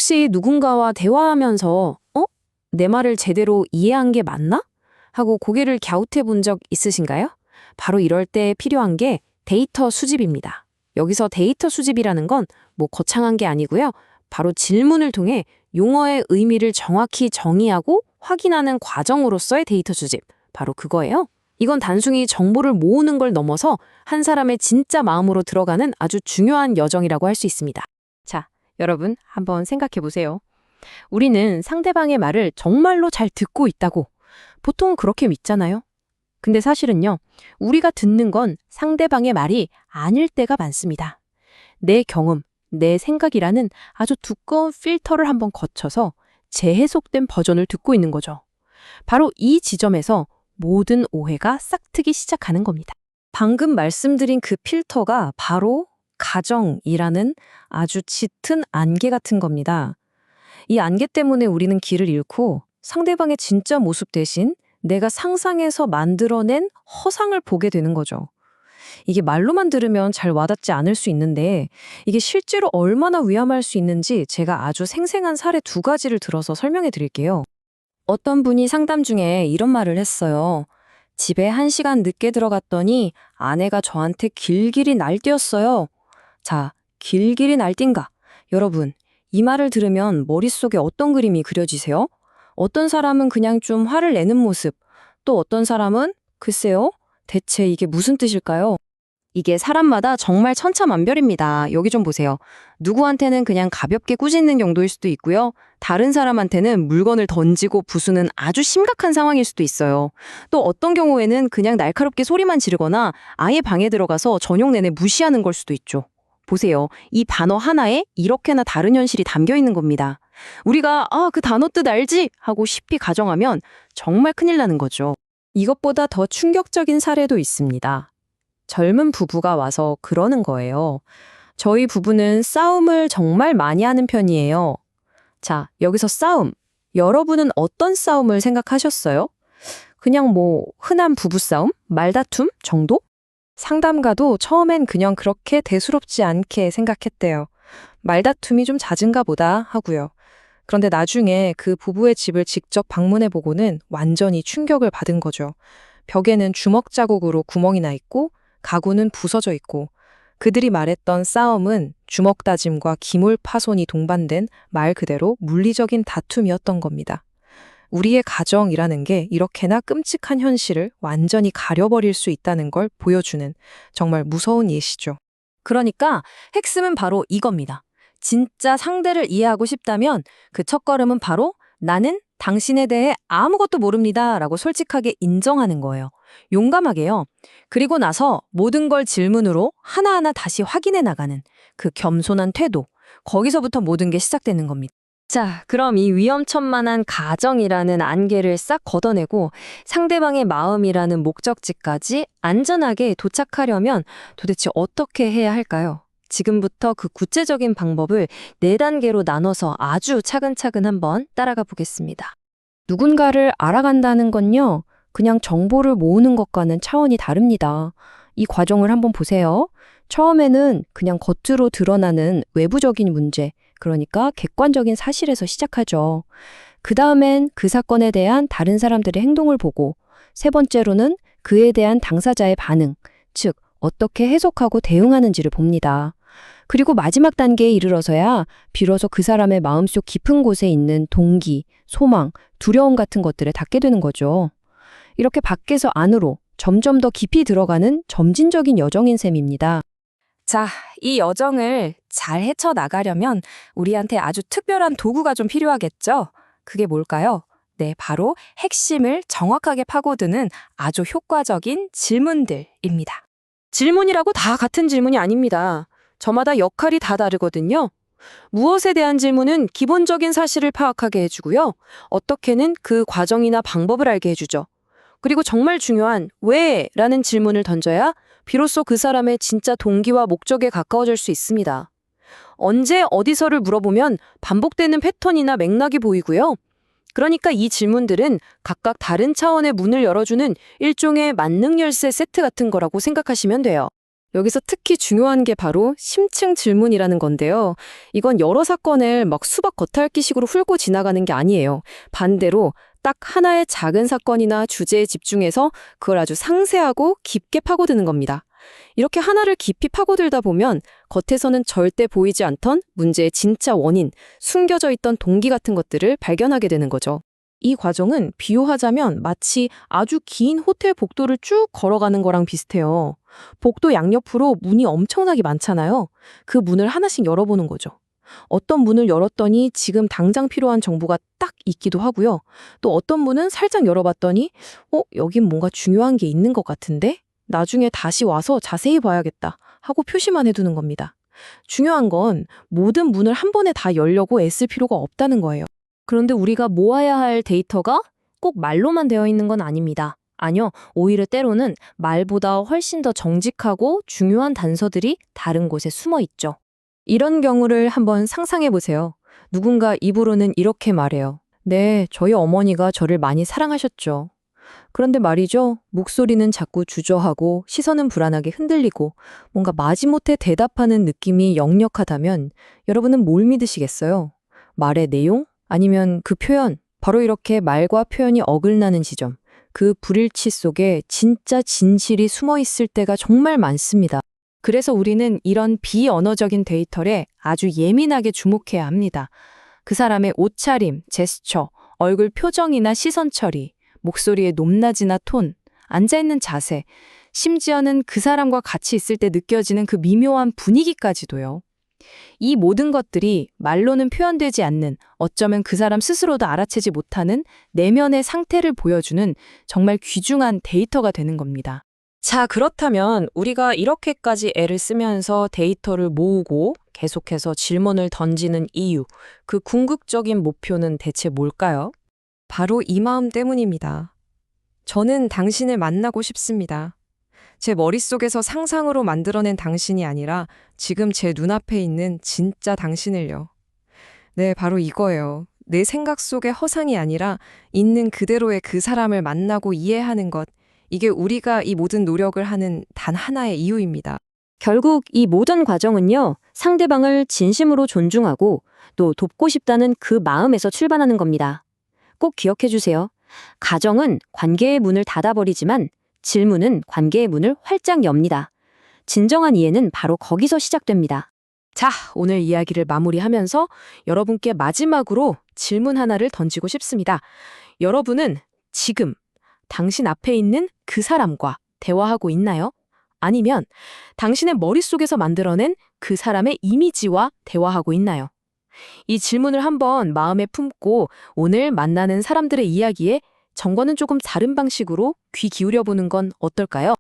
혹시 누군가와 대화하면서 내 말을 제대로 이해한 게 맞나? 하고 고개를 갸웃해 본 적 있으신가요? 바로 이럴 때 필요한 게 데이터 수집입니다. 여기서 데이터 수집이라는 건 뭐 거창한 게 아니고요. 바로 질문을 통해 용어의 의미를 정확히 정의하고 확인하는 과정으로서의 데이터 수집. 바로 그거예요. 이건 단순히 정보를 모으는 걸 넘어서 한 사람의 진짜 마음으로 들어가는 아주 중요한 여정이라고 할 수 있습니다. 자, 여러분 한번 생각해 보세요. 우리는 상대방의 말을 정말로 잘 듣고 있다고 보통 그렇게 믿잖아요. 근데 사실은요, 우리가 듣는 건 상대방의 말이 아닐 때가 많습니다. 내 경험, 내 생각이라는 아주 두꺼운 필터를 한번 거쳐서 재해석된 버전을 듣고 있는 거죠. 바로 이 지점에서 모든 오해가 싹트기 시작하는 겁니다. 방금 말씀드린 그 필터가 바로 가정이라는 아주 짙은 안개 같은 겁니다. 이 안개 때문에 우리는 길을 잃고 상대방의 진짜 모습 대신 내가 상상해서 만들어낸 허상을 보게 되는 거죠. 이게 말로만 들으면 잘 와닿지 않을 수 있는데 이게 실제로 얼마나 위험할 수 있는지 제가 아주 생생한 사례 2가지를 들어서 설명해 드릴게요. 어떤 분이 상담 중에 이런 말을 했어요. 집에 1시간 늦게 들어갔더니 아내가 저한테 길길이 날뛰었어요. 자, 길길이 날뛴가? 여러분, 이 말을 들으면 머릿속에 어떤 그림이 그려지세요? 어떤 사람은 그냥 좀 화를 내는 모습, 또 어떤 사람은 글쎄요, 대체 이게 무슨 뜻일까요? 이게 사람마다 정말 천차만별입니다. 여기 좀 보세요. 누구한테는 그냥 가볍게 꾸짖는 정도일 수도 있고요. 다른 사람한테는 물건을 던지고 부수는 아주 심각한 상황일 수도 있어요. 또 어떤 경우에는 그냥 날카롭게 소리만 지르거나 아예 방에 들어가서 저녁 내내 무시하는 걸 수도 있죠. 보세요. 이 단어 하나에 이렇게나 다른 현실이 담겨 있는 겁니다. 우리가 그 단어 뜻 알지? 하고 쉽게 가정하면 정말 큰일 나는 거죠. 이것보다 더 충격적인 사례도 있습니다. 젊은 부부가 와서 그러는 거예요. 저희 부부는 싸움을 정말 많이 하는 편이에요. 자, 여기서 싸움. 여러분은 어떤 싸움을 생각하셨어요? 그냥 뭐 흔한 부부싸움? 말다툼 정도? 상담가도 처음엔 그냥 그렇게 대수롭지 않게 생각했대요. 말다툼이 좀 잦은가 보다 하고요. 그런데 나중에 그 부부의 집을 직접 방문해보고는 완전히 충격을 받은 거죠. 벽에는 주먹 자국으로 구멍이 나 있고 가구는 부서져 있고 그들이 말했던 싸움은 주먹 다짐과 기물 파손이 동반된 말 그대로 물리적인 다툼이었던 겁니다. 우리의 가정이라는 게 이렇게나 끔찍한 현실을 완전히 가려버릴 수 있다는 걸 보여주는 정말 무서운 예시죠. 그러니까 핵심은 바로 이겁니다. 진짜 상대를 이해하고 싶다면 그 첫걸음은 바로 나는 당신에 대해 아무것도 모릅니다 라고 솔직하게 인정하는 거예요. 용감하게요. 그리고 나서 모든 걸 질문으로 하나하나 다시 확인해 나가는 그 겸손한 태도. 거기서부터 모든 게 시작되는 겁니다. 자, 그럼 이 위험천만한 가정이라는 안개를 싹 걷어내고 상대방의 마음이라는 목적지까지 안전하게 도착하려면 도대체 어떻게 해야 할까요? 지금부터 그 구체적인 방법을 4단계로 나눠서 아주 차근차근 한번 따라가 보겠습니다. 누군가를 알아간다는 건요, 그냥 정보를 모으는 것과는 차원이 다릅니다. 이 과정을 한번 보세요. 처음에는 그냥 겉으로 드러나는 외부적인 문제, 그러니까 객관적인 사실에서 시작하죠. 그 다음엔 그 사건에 대한 다른 사람들의 행동을 보고, 3번째로는 그에 대한 당사자의 반응, 즉 어떻게 해석하고 대응하는지를 봅니다. 그리고 마지막 단계에 이르러서야 비로소 그 사람의 마음속 깊은 곳에 있는 동기, 소망, 두려움 같은 것들을 닫게 되는 거죠. 이렇게 밖에서 안으로 점점 더 깊이 들어가는 점진적인 여정인 셈입니다. 자, 이 여정을 잘 헤쳐나가려면 우리한테 아주 특별한 도구가 좀 필요하겠죠? 그게 뭘까요? 네, 바로 핵심을 정확하게 파고드는 아주 효과적인 질문들입니다. 질문이라고 다 같은 질문이 아닙니다. 저마다 역할이 다 다르거든요. 무엇에 대한 질문은 기본적인 사실을 파악하게 해주고요. 어떻게는 그 과정이나 방법을 알게 해주죠. 그리고 정말 중요한 왜? 라는 질문을 던져야 비로소 그 사람의 진짜 동기와 목적에 가까워질 수 있습니다. 언제 어디서를 물어보면 반복되는 패턴이나 맥락이 보이고요. 그러니까 이 질문들은 각각 다른 차원의 문을 열어주는 일종의 만능 열쇠 세트 같은 거라고 생각하시면 돼요. 여기서 특히 중요한 게 바로 심층 질문이라는 건데요. 이건 여러 사건을 막 수박 겉핥기식으로 훑고 지나가는 게 아니에요. 반대로 딱 하나의 작은 사건이나 주제에 집중해서 그걸 아주 상세하고 깊게 파고드는 겁니다. 이렇게 하나를 깊이 파고들다 보면 겉에서는 절대 보이지 않던 문제의 진짜 원인, 숨겨져 있던 동기 같은 것들을 발견하게 되는 거죠. 이 과정은 비유하자면 마치 아주 긴 호텔 복도를 쭉 걸어가는 거랑 비슷해요. 복도 양옆으로 문이 엄청나게 많잖아요. 그 문을 하나씩 열어보는 거죠. 어떤 문을 열었더니 지금 당장 필요한 정보가 딱 있기도 하고요. 또 어떤 문은 살짝 열어봤더니 여긴 뭔가 중요한 게 있는 것 같은데? 나중에 다시 와서 자세히 봐야겠다 하고 표시만 해두는 겁니다. 중요한 건 모든 문을 한 번에 다 열려고 애쓸 필요가 없다는 거예요. 그런데 우리가 모아야 할 데이터가 꼭 말로만 되어 있는 건 아닙니다. 아니요, 오히려 때로는 말보다 훨씬 더 정직하고 중요한 단서들이 다른 곳에 숨어 있죠. 이런 경우를 한번 상상해 보세요. 누군가 입으로는 이렇게 말해요. 네, 저희 어머니가 저를 많이 사랑하셨죠. 그런데 말이죠. 목소리는 자꾸 주저하고 시선은 불안하게 흔들리고 뭔가 마지못해 대답하는 느낌이 역력하다면 여러분은 뭘 믿으시겠어요? 말의 내용? 아니면 그 표현? 바로 이렇게 말과 표현이 어긋나는 지점. 그 불일치 속에 진짜 진실이 숨어 있을 때가 정말 많습니다. 그래서 우리는 이런 비언어적인 데이터에 아주 예민하게 주목해야 합니다. 그 사람의 옷차림, 제스처, 얼굴 표정이나 시선 처리, 목소리의 높낮이나 톤, 앉아있는 자세, 심지어는 그 사람과 같이 있을 때 느껴지는 그 미묘한 분위기까지도요. 이 모든 것들이 말로는 표현되지 않는, 어쩌면 그 사람 스스로도 알아채지 못하는 내면의 상태를 보여주는 정말 귀중한 데이터가 되는 겁니다. 자, 그렇다면 우리가 이렇게까지 애를 쓰면서 데이터를 모으고 계속해서 질문을 던지는 이유, 그 궁극적인 목표는 대체 뭘까요? 바로 이 마음 때문입니다. 저는 당신을 만나고 싶습니다. 제 머릿속에서 상상으로 만들어낸 당신이 아니라 지금 제 눈앞에 있는 진짜 당신을요. 네, 바로 이거예요. 내 생각 속의 허상이 아니라 있는 그대로의 그 사람을 만나고 이해하는 것. 이게 우리가 이 모든 노력을 하는 단 하나의 이유입니다. 결국 이 모든 과정은요, 상대방을 진심으로 존중하고 또 돕고 싶다는 그 마음에서 출발하는 겁니다. 꼭 기억해 주세요. 가정은 관계의 문을 닫아버리지만 질문은 관계의 문을 활짝 엽니다. 진정한 이해는 바로 거기서 시작됩니다. 자, 오늘 이야기를 마무리하면서 여러분께 마지막으로 질문 하나를 던지고 싶습니다. 여러분은 지금 당신 앞에 있는 그 사람과 대화하고 있나요? 아니면 당신의 머릿속에서 만들어낸 그 사람의 이미지와 대화하고 있나요? 이 질문을 한번 마음에 품고 오늘 만나는 사람들의 이야기에 정과는 조금 다른 방식으로 귀 기울여 보는 건 어떨까요?